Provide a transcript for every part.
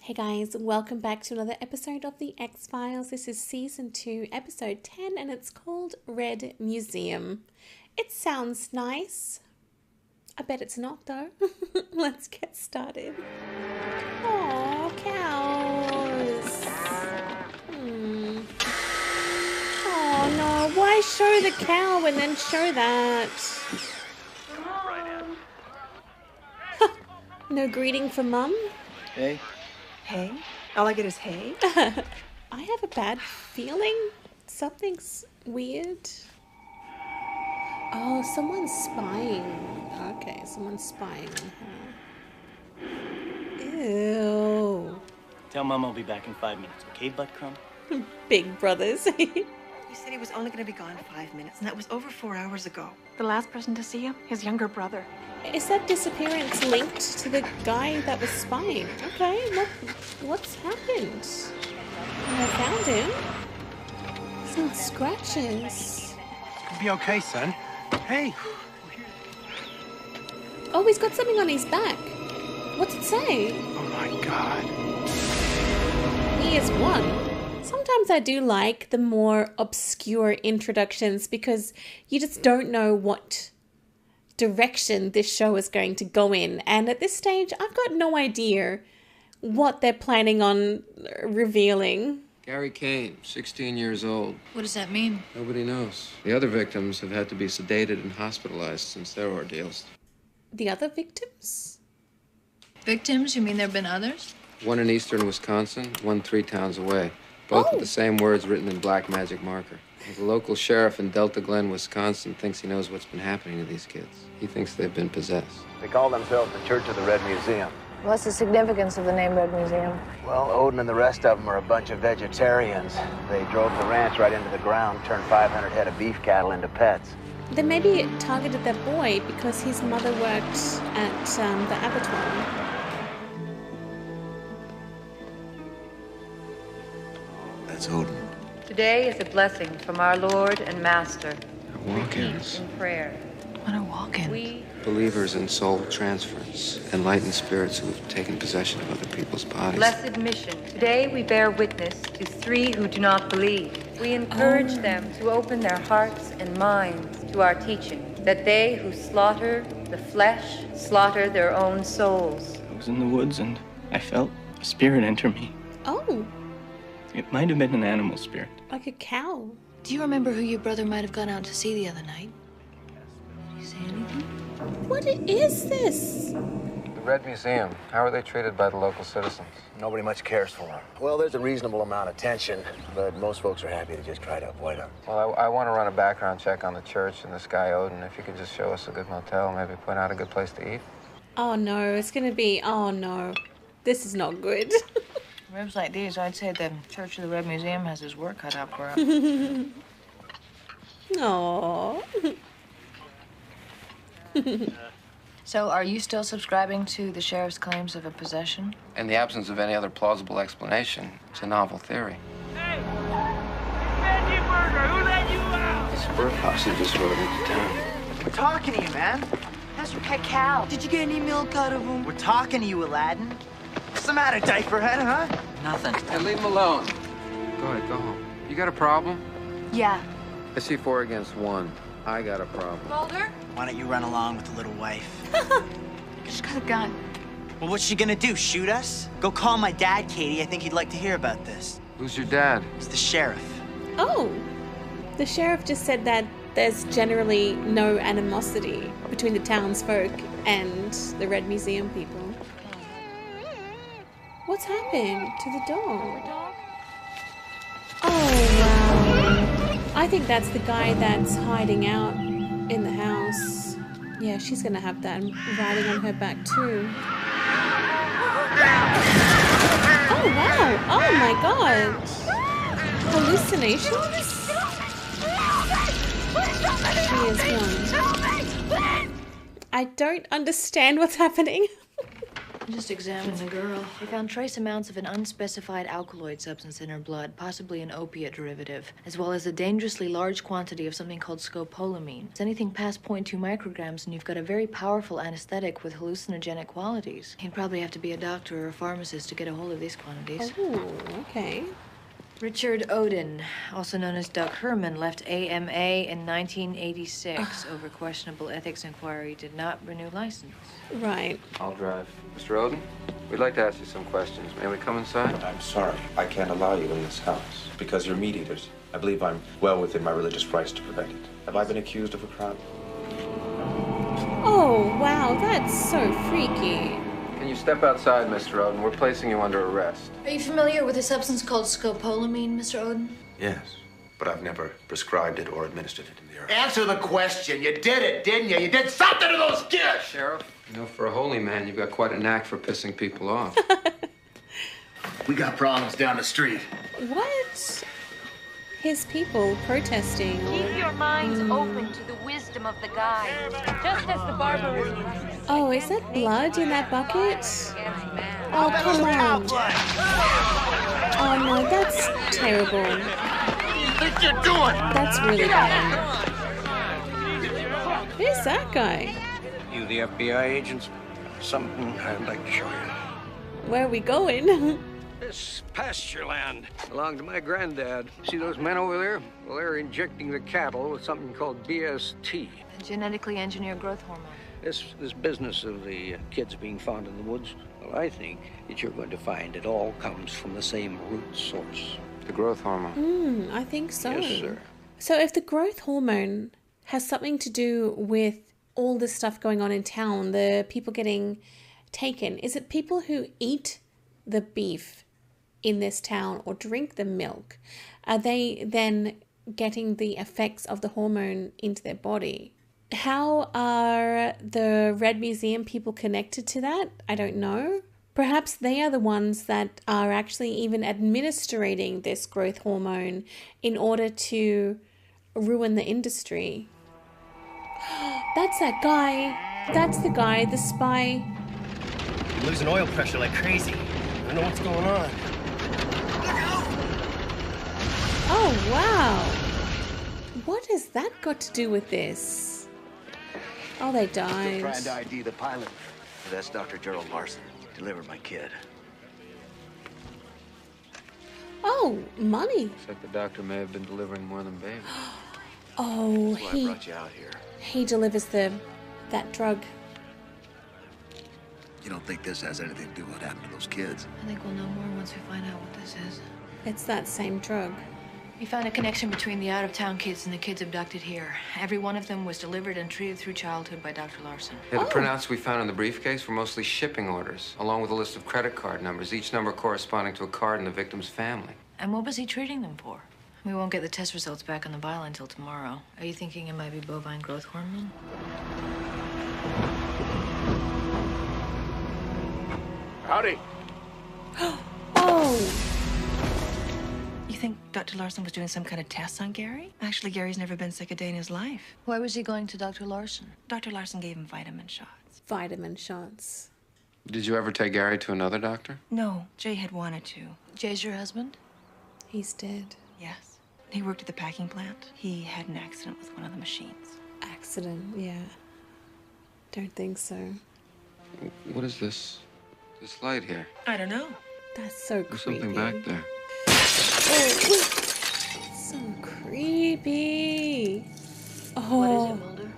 Hey guys, welcome back to another episode of The X-Files. This is Season 2, Episode 10, and it's called Red Museum. It sounds nice. I bet it's not, though. Let's get started. Aww, cows. Oh no, why show the cow and then show that? No greeting for Mum? Hey. Hey? All I get is hey? I have a bad feeling. Something's weird. Oh, someone's spying. Okay, someone's spying on her. Ew. Tell Mom I'll be back in 5 minutes, okay, Buttcrumb? Big brothers. He said he was only going to be gone 5 minutes, and that was over 4 hours ago. The last person to see him, his younger brother. Is that disappearance linked to the guy that was spying? Okay, what's happened? I found him. Some scratches. You'll be okay, son. Hey. Oh, he's got something on his back. What's it say? Oh my God. He is one. Sometimes I do like the more obscure introductions because you just don't know what direction this show is going to go in. And at this stage, I've got no idea what they're planning on revealing. Gary Kane, 16 years old. What does that mean? Nobody knows. The other victims have had to be sedated and hospitalized since their ordeals. The other victims? Victims? You mean there have been others? One in eastern Wisconsin, one 3 towns away. Both with the same words written in black magic marker. The local sheriff in Delta Glen, Wisconsin, thinks he knows what's been happening to these kids. He thinks they've been possessed. They call themselves the Church of the Red Museum. What's the significance of the name Red Museum? Well, Odin and the rest of them are a bunch of vegetarians. They drove the ranch right into the ground, turned 500 head of beef cattle into pets. They maybe targeted that boy because his mother worked at the abattoir. That's Odin. Today is a blessing from our Lord and Master. They're walk-ins. In prayer. What are walk-ins? We Believers in soul transference. Enlightened spirits who have taken possession of other people's bodies. blessed mission. Today we bear witness to 3 who do not believe. We encourage them to open their hearts and minds to our teaching, that they who slaughter the flesh slaughter their own souls. I was in the woods and I felt a spirit enter me. Oh, It might have been an animal spirit. like a cow. Do you remember who your brother might have gone out to see the other night? Did he say anything? What is this? The Red Museum. How are they treated by the local citizens? Nobody much cares for them. Well, there's a reasonable amount of tension, but most folks are happy to just try to avoid them. Well, I want to run a background check on the church and this guy Odin. If you could just show us a good motel, maybe point out a good place to eat. Oh no, it's gonna be, oh no. This is not good. Ribs like these, I'd say the Church of the Red Museum has his work cut out for him. Aww. So, are you still subscribing to the sheriff's claims of a possession? In the absence of any other plausible explanation, it's a novel theory. Hey! Veggie Burger, who let you out? This bird posse just rode into town. We're talking to you, man. That's your pet cow. Did you get any milk out of him? We're talking to you, Aladdin. What's the matter, diaperhead, huh? Nothing. Hey, leave him alone. Go ahead, go home. You got a problem? Yeah. I see 4 against 1. I got a problem. Mulder? Why don't you run along with the little wife? She's got a gun. Well, what's she gonna do, shoot us? Go call my dad, Katie. I think he'd like to hear about this. Who's your dad? It's the sheriff. Oh, the sheriff just said that there's generally no animosity between the townsfolk and the Red Museum people. What's happened to the dog? Oh, wow. I think that's the guy that's hiding out in the house. Yeah, she's gonna have that riding on her back too. Oh, wow. Oh, my God. Hallucinations? She is young. I don't understand what's happening. Just examined the girl. They found trace amounts of an unspecified alkaloid substance in her blood, possibly an opiate derivative, as well as a dangerously large quantity of something called scopolamine. It's anything past 0.2 micrograms, and you've got a very powerful anesthetic with hallucinogenic qualities. You'd probably have to be a doctor or a pharmacist to get a hold of these quantities. Oh, okay. Richard Odin, also known as Doug Herman, left AMA in 1986 over questionable ethics inquiry. Did not renew license. Right. I'll drive. Mr. Odin, we'd like to ask you some questions. May we come inside? I'm sorry. I can't allow you in this house because you're meat eaters. I believe I'm well within my religious rights to prevent it. Have I been accused of a crime? Oh, wow, that's so freaky. Can you step outside, Mr. Odin? We're placing you under arrest. Are you familiar with a substance called scopolamine, Mr. Odin? Yes, but I've never prescribed it or administered it in the area. Answer the question. You did it, didn't you? You did something to those kids! Sheriff, you know, for a holy man, you've got quite a knack for pissing people off. We got problems down the street. What? His people protesting. Keep your minds open to the wisdom of the guides, just as the barbarism. Oh, is that blood in that bucket? Oh, come on. Oh, no, that's terrible. What do you think you're doing? That's really bad. Who's that guy? You the FBI agents? Something I'd like to show you. Where are we going? This pasture land belonged to my granddad. See those men over there? Well, they're injecting the cattle with something called BST. Genetically engineered growth hormone. This business of the kids being found in the woods, well, I think that you're going to find it all comes from the same root source. The growth hormone. I think so. Yes, sir. So if the growth hormone has something to do with all this stuff going on in town, the people getting taken, is it people who eat the beef in this town or drink the milk? Are they then getting the effects of the hormone into their body? How are the Red Museum people connected to that? I don't know. Perhaps they are the ones that are actually even administering this growth hormone in order to ruin the industry. That's that guy. That's the guy, the spy. I'm losing oil pressure like crazy. I don't know what's going on. Oh, wow. What has that got to do with this? Oh, they died. Still trying to ID the pilot. That's Dr. Gerald Larson. Delivered my kid. Oh, money. Looks like the doctor may have been delivering more than baby. Oh, That's why I brought you out here. he delivers that drug. You don't think this has anything to do with what happened to those kids? I think we'll know more once we find out what this is. It's that same drug. We found a connection between the out-of-town kids and the kids abducted here. Every one of them was delivered and treated through childhood by Dr. Larson. Yeah, the printouts we found in the briefcase were mostly shipping orders, along with a list of credit card numbers, each number corresponding to a card in the victim's family. And what was he treating them for? We won't get the test results back on the vial until tomorrow. Are you thinking it might be bovine growth hormone? Howdy. Oh! You think Dr. Larson was doing some kind of test on Gary? Actually, Gary's never been sick a day in his life. Why was he going to Dr. Larson? Dr. Larson gave him vitamin shots. Vitamin shots. Did you ever take Gary to another doctor? No, Jay had wanted to. Jay's your husband? He's dead. Yes. He worked at the packing plant. He had an accident with one of the machines. Accident, yeah. Don't think so. What is this? This light here. I don't know. That's so There's creepy. something back there. Oh, so creepy. Oh. What is it, Mulder?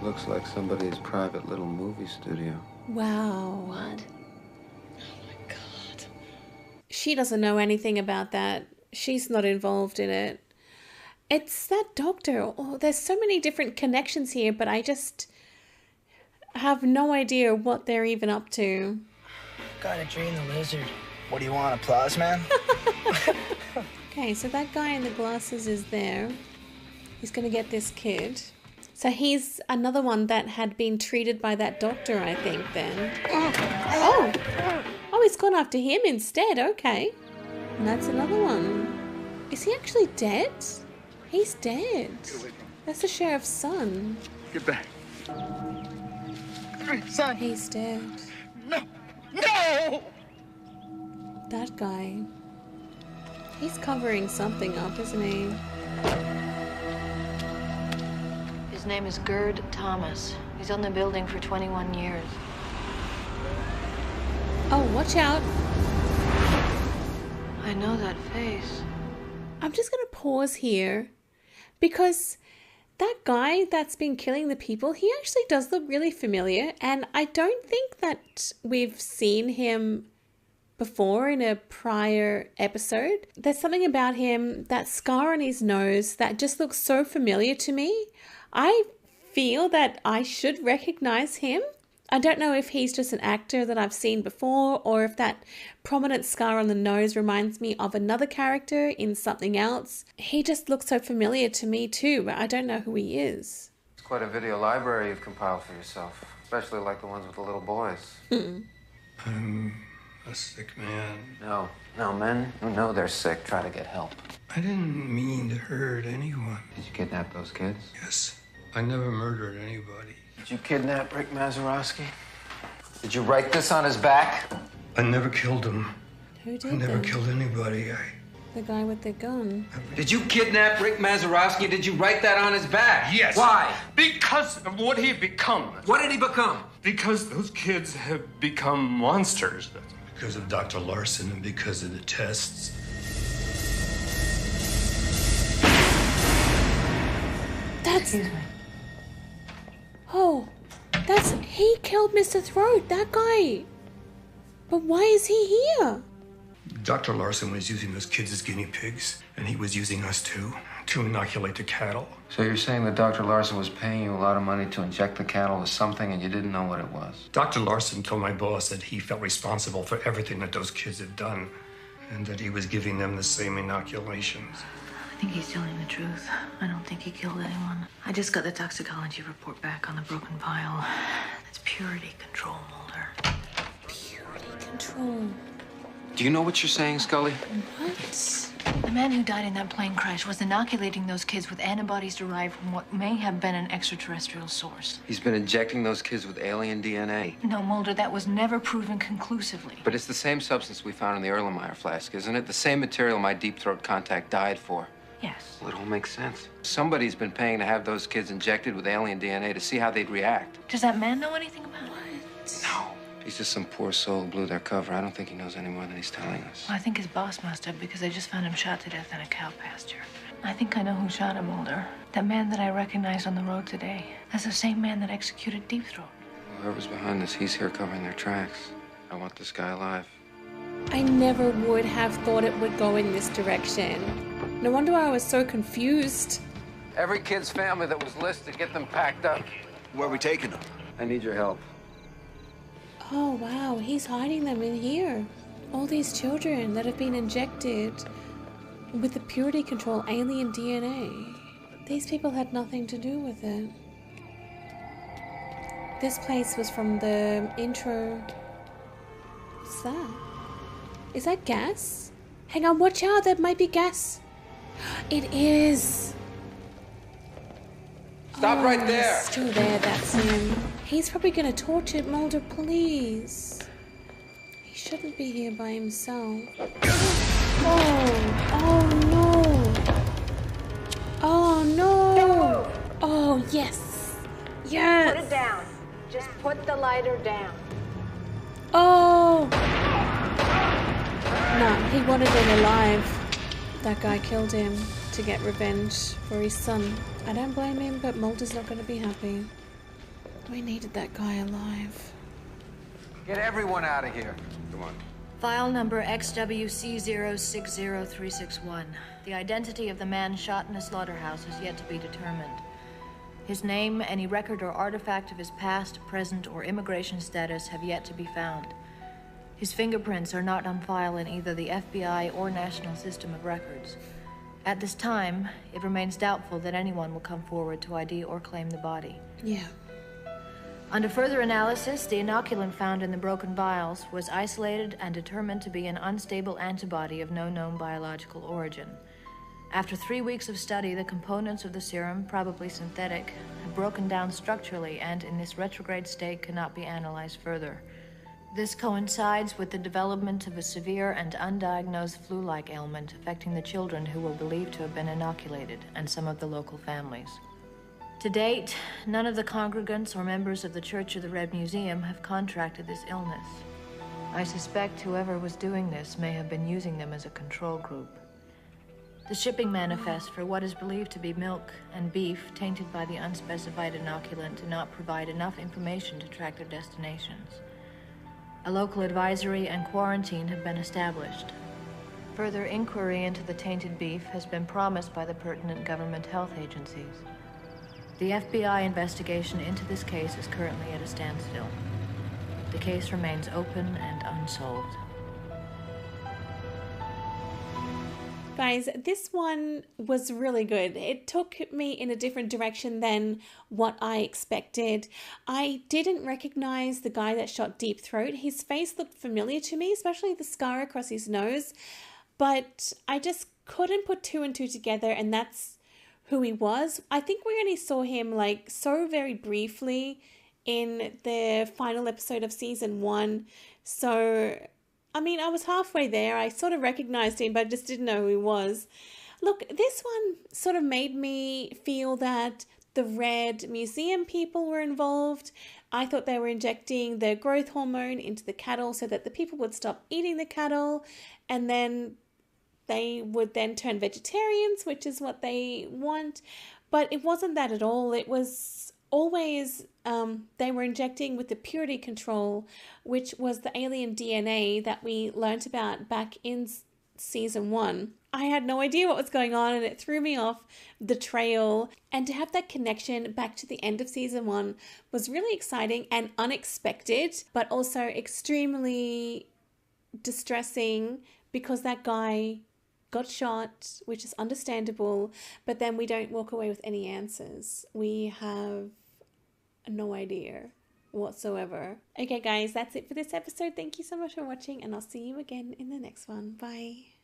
Looks like somebody's private little movie studio. Wow. What? She doesn't know anything about that. She's not involved in it. It's that doctor. Oh, there's so many different connections here, but I just have no idea what they're even up to. Gotta drain the lizard. What do you want, applause, man? Okay, so that guy in the glasses is there. He's gonna get this kid. So he's another one that had been treated by that doctor, I think, then. Oh! Oh, he's gone after him instead, okay. And that's another one. Is he actually dead? He's dead. That's the sheriff's son. Get back. Son. He's dead. No. No! That guy. He's covering something up, isn't he? His name is Gerd Thomas. He's on the building for 21 years. Oh, watch out. I know that face. I'm just going to pause here because that guy that's been killing the people, he actually does look really familiar, and I don't think that we've seen him before in a prior episode. There's something about him, that scar on his nose, that just looks so familiar to me. I feel that I should recognize him. I don't know if he's just an actor that I've seen before or if that prominent scar on the nose reminds me of another character in something else. He just looks so familiar to me too, but I don't know who he is. It's quite a video library you've compiled for yourself, especially like the ones with the little boys. I'm a sick man. No, men who know they're sick try to get help. I didn't mean to hurt anyone. Did you kidnap those kids? Yes, I never murdered anybody. Did you kidnap Rick Mazeroski? Did you write this on his back? I never killed him. Who did I never then? killed anybody. The guy with the gun. Did you kidnap Rick Mazeroski? Did you write that on his back? Yes. Why? Because of what he become. What did he become? Because those kids have become monsters. Because of Dr. Larson and because of the tests. That's... Oh, he killed Mr. Throat, that guy. But why is he here? Dr. Larson was using those kids as guinea pigs, and he was using us too, to inoculate the cattle. So you're saying that Dr. Larson was paying you a lot of money to inject the cattle with something and you didn't know what it was? Dr. Larson told my boss that he felt responsible for everything that those kids had done, and that he was giving them the same inoculations. I think he's telling the truth. I don't think he killed anyone. I just got the toxicology report back on the broken vial. That's purity control, Mulder. Purity control. Do you know what you're saying, Scully? What? The man who died in that plane crash was inoculating those kids with antibodies derived from what may have been an extraterrestrial source. He's been injecting those kids with alien DNA. No, Mulder, that was never proven conclusively. But it's the same substance we found in the Erlenmeyer flask, isn't it? The same material my deep throat contact died for. Yes. Well, it all makes sense. Somebody's been paying to have those kids injected with alien DNA to see how they'd react. Does that man know anything about it? No. He's just some poor soul who blew their cover. I don't think he knows any more than he's telling us. Well, I think his boss must have, because they just found him shot to death in a cow pasture. I think I know who shot him, Mulder. That man that I recognized on the road today. That's the same man that executed Deep Throat. Whoever's behind this, he's here covering their tracks. I want this guy alive. I never would have thought it would go in this direction. No wonder I was so confused. Every kid's family that was listed, get them packed up. Where are we taking them? I need your help. Oh, wow. He's hiding them in here. All these children that have been injected with the purity control alien DNA. These people had nothing to do with it. This place was from the intro. What's that? Is that gas? Hang on, watch out. That might be gas. It is. Stop right there. He's still there, that's him. He's probably gonna torture Mulder, please. He shouldn't be here by himself. Oh no. Oh no. Oh, yes. Yes. Put it down. Just put the lighter down. Oh. No, he wanted him alive. That guy killed him to get revenge for his son. I don't blame him, but Mulder's not going to be happy. We needed that guy alive. Get everyone out of here. Come on. File number XWC060361. The identity of the man shot in a slaughterhouse is yet to be determined. His name, any record or artifact of his past, present, or immigration status have yet to be found. His fingerprints are not on file in either the FBI or National System of Records. At this time, it remains doubtful that anyone will come forward to ID or claim the body. Yeah. Under further analysis, the inoculant found in the broken vials was isolated and determined to be an unstable antibody of no known biological origin. After 3 weeks of study, the components of the serum, probably synthetic, have broken down structurally and in this retrograde state cannot be analyzed further. This coincides with the development of a severe and undiagnosed flu-like ailment affecting the children who were believed to have been inoculated and some of the local families. To date, none of the congregants or members of the Church of the Red Museum have contracted this illness. I suspect whoever was doing this may have been using them as a control group. The shipping manifest for what is believed to be milk and beef tainted by the unspecified inoculant do not provide enough information to track their destinations. A local advisory and quarantine have been established. Further inquiry into the tainted beef has been promised by the pertinent government health agencies. The FBI investigation into this case is currently at a standstill. The case remains open and unsolved. Guys, this one was really good. It took me in a different direction than what I expected. I didn't recognize the guy that shot Deep Throat. His face looked familiar to me, especially the scar across his nose. But I just couldn't put two and two together, and that's who he was. I think we only saw him like so very briefly in the final episode of season 1. So I mean, I was halfway there. I sort of recognized him, but I just didn't know who he was. Look, this one sort of made me feel that the Red Museum people were involved. I thought they were injecting the growth hormone into the cattle so that the people would stop eating the cattle, and then they would then turn vegetarians, which is what they want. But it wasn't that at all. It was always they were injecting with the purity control, which was the alien DNA that we learnt about back in season 1. I had no idea what was going on, and it threw me off the trail. And to have that connection back to the end of season 1 was really exciting and unexpected, but also extremely distressing because that guy got shot, which is understandable, but then we don't walk away with any answers. We have no idea whatsoever. Okay guys, that's it for this episode. Thank you so much for watching, and I'll see you again in the next one. Bye.